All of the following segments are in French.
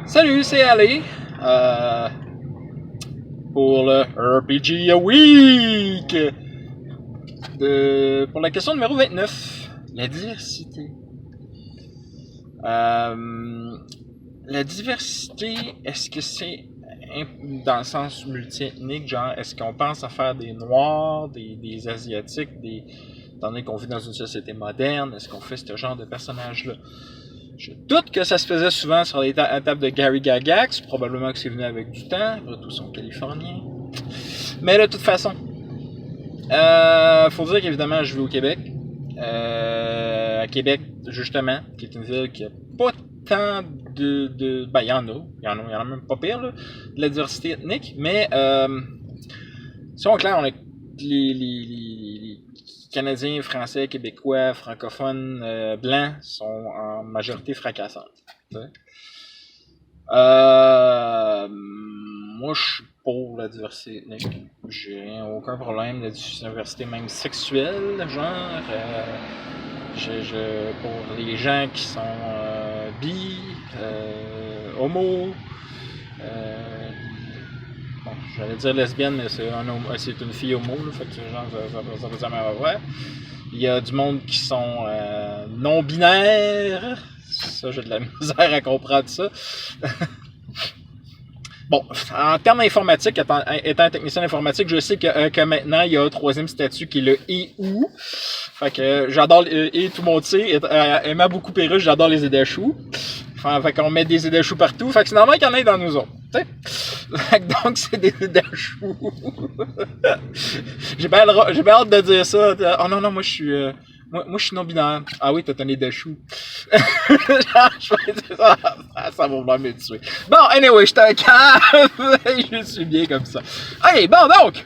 Salut, c'est Ali pour le RPG Week pour la question numéro 29, la diversité. La diversité, est-ce que c'est dans le sens multi-ethnique, genre est-ce qu'on pense à faire des Noirs, des Asiatiques, étant donné qu'on vit dans une société moderne, est-ce qu'on fait ce genre de personnages-là? Je doute que ça se faisait souvent sur les tables de Gary Gygax, probablement que c'est venu avec du temps, après tout sont californiens. Mais de toute façon, faut dire qu'évidemment je vis au Québec. À Québec, justement, qui est une ville qui a pas tant ben, il y en a même pas pire, là, de la diversité ethnique, mais soyons clairs, on a les Canadiens, Français, Québécois, francophones, blancs sont en majorité fracassantes. Moi, je suis pour la diversité ethnique. J'ai aucun problème de diversité même sexuelle, genre. Pour les gens qui sont bi, homo, bon, j'allais dire lesbienne, mais c'est une fille homo, là, fait que genre, ça veut dire même vrai. Il y a du monde qui sont non-binaires. Ça, j'ai de la misère à comprendre ça. Bon, en termes informatiques, étant technicien informatique, je sais que maintenant, il y a un troisième statut qui est le et ou. Fait que j'adore et tout mon tir. Aimant beaucoup Perruche, j'adore les édachous. Fait qu'on met des édachous partout. Fait que c'est normal qu'il y en ait dans nous autres. T'sais? Fait que donc, c'est des édachous. J'ai bien hâte de dire ça. Oh non, moi, je suis... Moi, je suis non-binaire. Ah oui, t'as un édachou. Ça va vraiment me tuer. Bon, anyway, je t'en calme. Je suis bien comme ça. Hey, bon, donc.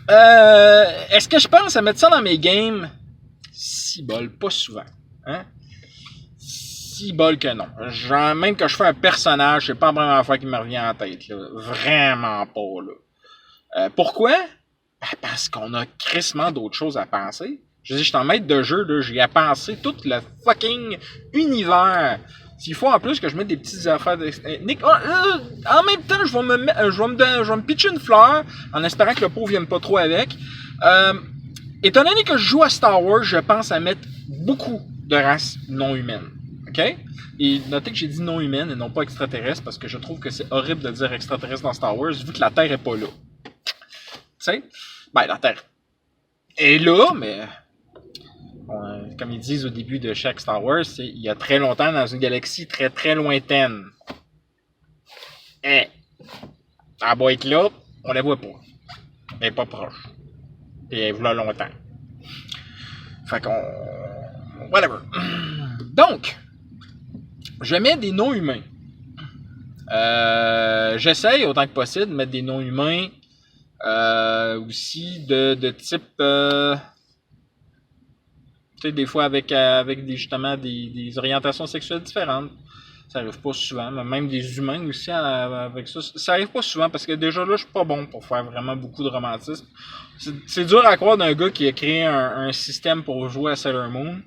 Est-ce que je pense à mettre ça dans mes games? Si bol, pas souvent. Hein? Si bol que non. Genre, même quand je fais un personnage, c'est pas vraiment affaire qui me revient en tête. Là. Vraiment pas. Là. Pourquoi? Ben, parce qu'on a crissement d'autres choses à penser. Je dis, je suis en maître de jeu, là, j'y ai pensé tout le fucking univers. S'il faut en plus que je mette des petites affaires ethniques. En même temps, je vais me pitcher une fleur en espérant que le pot vienne pas trop avec. Étant donné que je joue à Star Wars, je pense à mettre beaucoup de races non humaines. OK? Et notez que j'ai dit non humaines et non pas extraterrestres parce que je trouve que c'est horrible de dire extraterrestre dans Star Wars vu que la Terre est pas là. Tu sais? Ben, la Terre est là, mais... comme ils disent au début de chaque Star Wars, c'est il y a très longtemps dans une galaxie très très lointaine. Elle va être là, on la voit pas. Elle est pas proche. Et elle est là longtemps. Fait qu'on... Whatever. Donc, je mets des non-humains. J'essaye autant que possible de mettre des non-humains aussi de type... des fois avec justement des orientations sexuelles différentes. Ça arrive pas souvent, mais même des humains aussi avec ça. Ça arrive pas souvent parce que déjà là, je suis pas bon pour faire vraiment beaucoup de romantisme. C'est dur à croire d'un gars qui a créé un système pour jouer à Sailor Moon,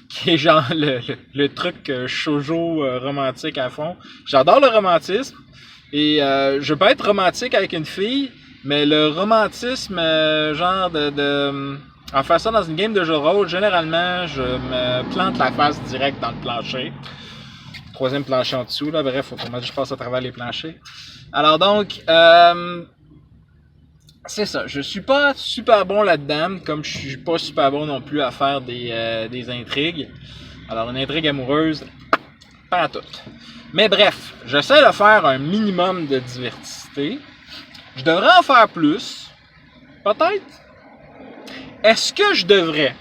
qui est genre le truc shoujo romantique à fond. J'adore le romantisme et je peux être romantique avec une fille, mais le romantisme genre en faisant ça dans une game de jeu de rôle, généralement, je me plante la face direct dans le plancher. Troisième plancher en dessous, là. Bref, autrement dit, je passe à travers les planchers. Alors donc, c'est ça. Je suis pas super bon là-dedans, comme je suis pas super bon non plus à faire des intrigues. Alors, une intrigue amoureuse, pas à toutes. Mais bref, j'essaie de faire un minimum de diversité. Je devrais en faire plus. Peut-être. Est-ce que je devrais?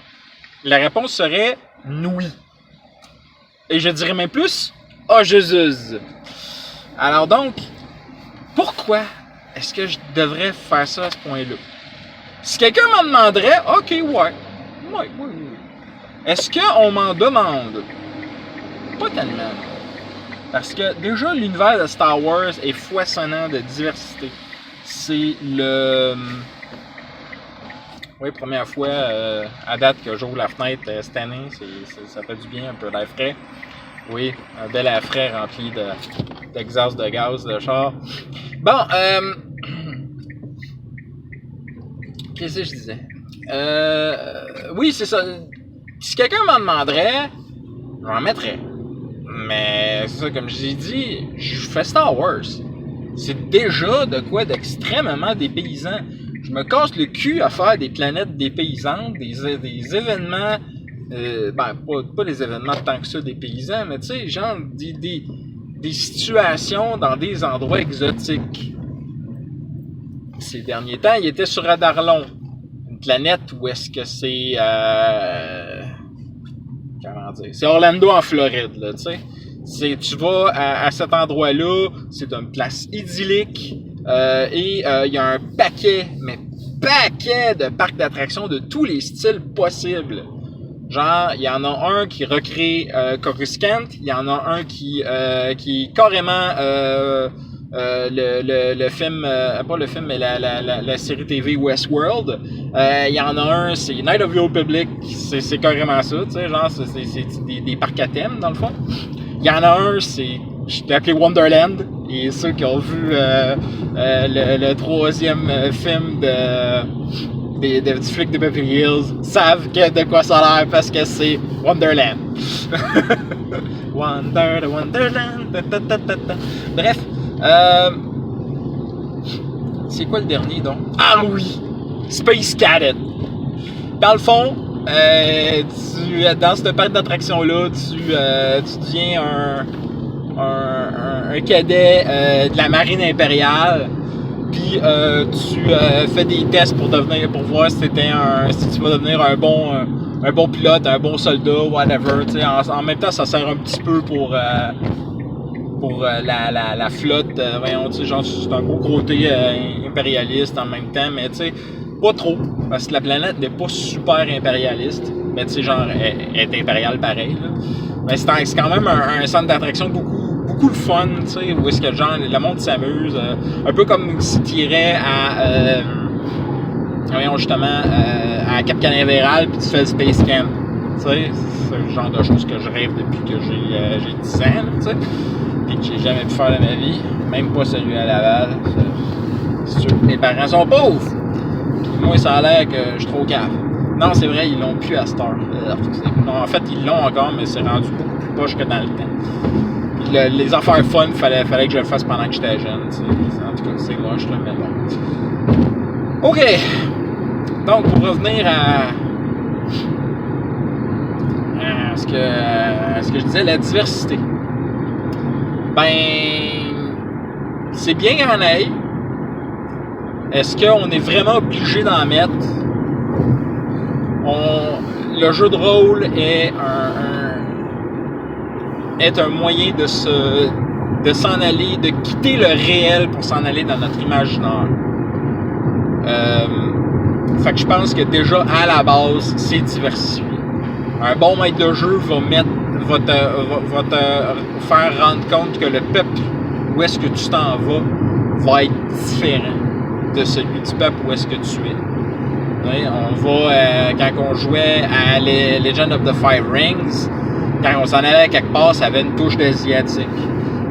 La réponse serait oui. Et je dirais même plus, oh Jésus. Alors donc, pourquoi est-ce que je devrais faire ça à ce point-là? Si quelqu'un m'en demanderait, ok, ouais. Oui. Est-ce qu'on m'en demande? Pas tellement. Parce que déjà, l'univers de Star Wars est foisonnant de diversité. C'est le... Oui, première fois à date que j'ouvre la fenêtre cette année, ça fait du bien, un peu d'air frais. Oui, un bel air frais rempli d'exhaust de gaz de char. Bon, qu'est-ce que je disais? Oui, c'est ça. Si quelqu'un m'en demanderait, j'en mettrais. Mais c'est ça, comme je l'ai dit, je fais Star Wars. C'est déjà de quoi d'extrêmement dépaysant. Je me casse le cul à faire des planètes dépaysantes, des événements, pas des événements tant que ça dépaysants, mais tu sais, genre des situations dans des endroits exotiques. Ces derniers temps, il était sur Adarlon, une planète où est-ce que c'est... comment dire? C'est Orlando en Floride, là, tu sais. Tu vas à cet endroit-là, c'est une place idyllique, et il y a un paquet de parcs d'attractions de tous les styles possibles. Genre, il y en a un qui recrée Coruscant, il y en a un qui est carrément le film, pas le film, mais la série TV Westworld. Il y en a un, c'est Night of the Old Republic, c'est carrément ça, tu sais, genre, c'est des parcs à thème, dans le fond. Il y en a un, je l'ai appelé Wonderland, et ceux qui ont vu le troisième film du flic de Beverly Hills savent de quoi ça a l'air parce que c'est Wonderland. Wonderland. Bref, c'est quoi le dernier donc? Ah oui! Space Cadet. Dans le fond, dans ce parc d'attractions-là, tu deviens un cadet de la marine impériale. Puis tu fais des tests pour voir si tu vas devenir un bon pilote, un bon soldat, whatever. En même temps, ça sert un petit peu pour la flotte. Voyons, genre, c'est un beau côté impérialiste en même temps, mais tu sais, pas trop, parce que la planète n'est pas super impérialiste, mais tu sais, genre, elle est impériale pareil. Là. Mais c'est quand même un centre d'attraction beaucoup le fun, tu sais, où est-ce que genre, le monde s'amuse, un peu comme si tu irais à Cap Canaveral puis tu fais le Space Camp, tu sais, c'est le genre de choses que je rêve depuis que j'ai 10 ans, tu sais, puis que j'ai jamais pu faire de ma vie, même pas celui à Laval, c'est sûr, mes parents sont pauvres, puis moi ça a l'air que je suis trop cave. Non, c'est vrai, ils l'ont plus à cette heure. Non, en fait, ils l'ont encore, mais c'est rendu beaucoup plus poche que dans le temps. Les affaires fun, fallait que je le fasse pendant que j'étais jeune. T'sais. En tout cas, c'est moche, là, mais bon. OK. Donc, pour revenir à ce que je disais, la diversité. Ben, c'est bien qu'il y en ait. Est-ce qu'on est vraiment obligé d'en mettre? Le jeu de rôle est un moyen de s'en aller, de quitter le réel pour s'en aller dans notre imaginaire. Fait que je pense que déjà à la base, c'est diversifié. Un bon maître de jeu va te faire rendre compte que le peuple où est-ce que tu t'en va être différent de celui du peuple où est-ce que tu es. Ouais, quand on jouait à Legend of the Five Rings, quand on s'en allait quelque part, ça avait une touche d'asiatique.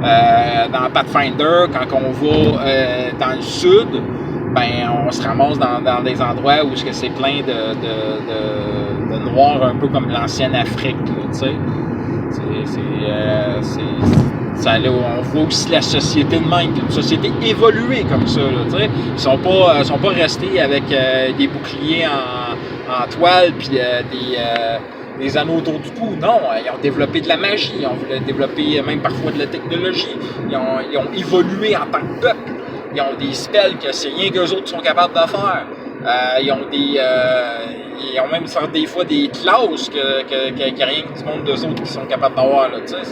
Dans Pathfinder, quand on va dans le sud, ben on se ramasse dans des endroits où c'est plein de noirs, un peu comme l'ancienne Afrique, tu sais. On voit aussi la société de même, une société évoluée comme ça, là, tu sais. Ils sont pas restés avec des boucliers en toile puis des anneaux autour du cou. Non, ils ont développé de la magie, ils ont développé même parfois de la technologie. Ils ont évolué en tant que peuple. Ils ont des spells que c'est rien qu'eux autres sont capables de faire. Ils ont même sorti des fois des classes que rien que du monde d'eux autres qui sont capables d'avoir. Là, tu sais,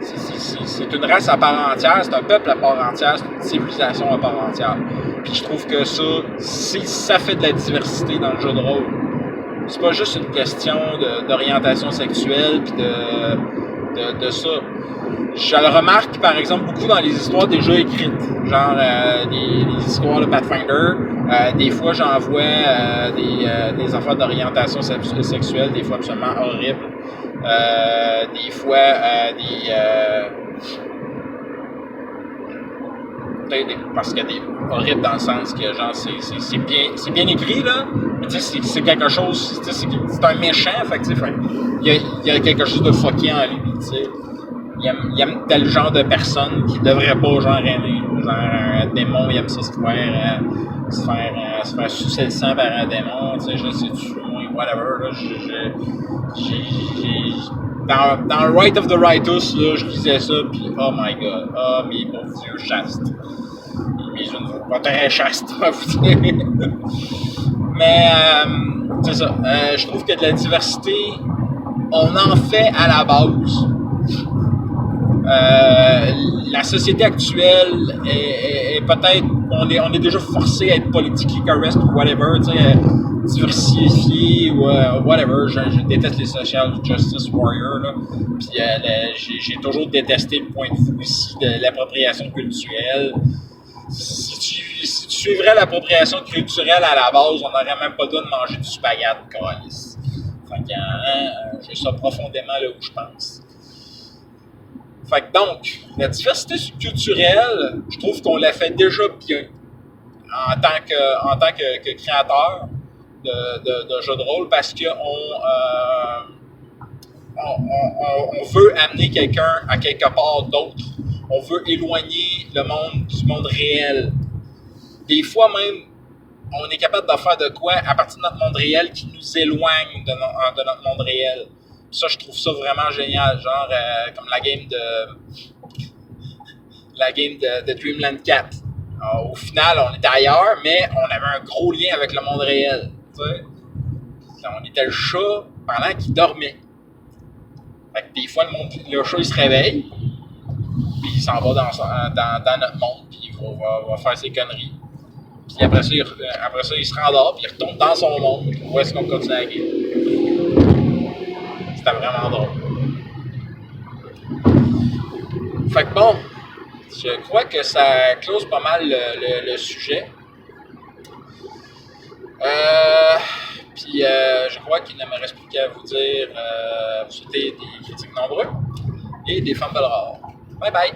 c'est une race à part entière, c'est un peuple à part entière, c'est une civilisation à part entière. Puis je trouve que ça fait de la diversité dans le jeu de rôle. C'est pas juste une question d'orientation sexuelle puis de ça. Je le remarque par exemple beaucoup dans les histoires déjà écrites, genre les histoires de Pathfinder. Des fois j'en vois des affaires d'orientation sexuelle, des fois absolument horribles. Des fois peut-être parce que c'est horrible dans le sens que genre c'est bien écrit là, mais tu sais c'est quelque chose, tu sais c'est un méchant, fait que tu sais il y a quelque chose de fucké en lui, tu sais. Il aime tel genre de personne qui devrait pas genre aimer, genre un démon, il aime ça se faire sucer le sang par un démon, tu sais, je sais-tu, whatever, là, dans Right of the Righteous, là, je lisais ça, pis oh my god, oh mes pauvres yeux chastes. Mais je ne veux pas très chaste, mais c'est ça, je trouve que de la diversité, on en fait à la base. La société actuelle est peut-être, on est déjà forcé à être politically correct ou whatever, tu sais, diversifié ou whatever. Je déteste les social justice warriors, là. Puis j'ai toujours détesté le point de vue ici de l'appropriation culturelle. Si tu suivrais l'appropriation culturelle à la base, on n'aurait même pas le droit de manger du spaghetti, câlisse. Fait que j'ai ça profondément là où je pense. Fait que donc, la diversité culturelle, je trouve qu'on la fait déjà bien en tant que créateur de jeux de rôle parce on veut amener quelqu'un à quelque part d'autre. On veut éloigner le monde du monde réel. Des fois même, on est capable de faire de quoi à partir de notre monde réel qui nous éloigne de notre monde réel. Ça, je trouve ça vraiment génial, genre comme la game de Dreamland 4. Alors, au final, on était ailleurs, mais on avait un gros lien avec le monde réel. T'sais? On était le chat pendant qu'il dormait. Fait que des fois, le chat il se réveille, puis il s'en va dans notre monde, puis il va faire ses conneries. Puis après ça, il se rendort, puis il retourne dans son monde. Où est-ce qu'on continue la game? C'était vraiment drôle. Fait que bon, je crois que ça close pas mal le sujet. Puis je crois qu'il ne me reste plus qu'à vous dire vous souhaiter des critiques nombreux et des fumbles rares. Bye bye!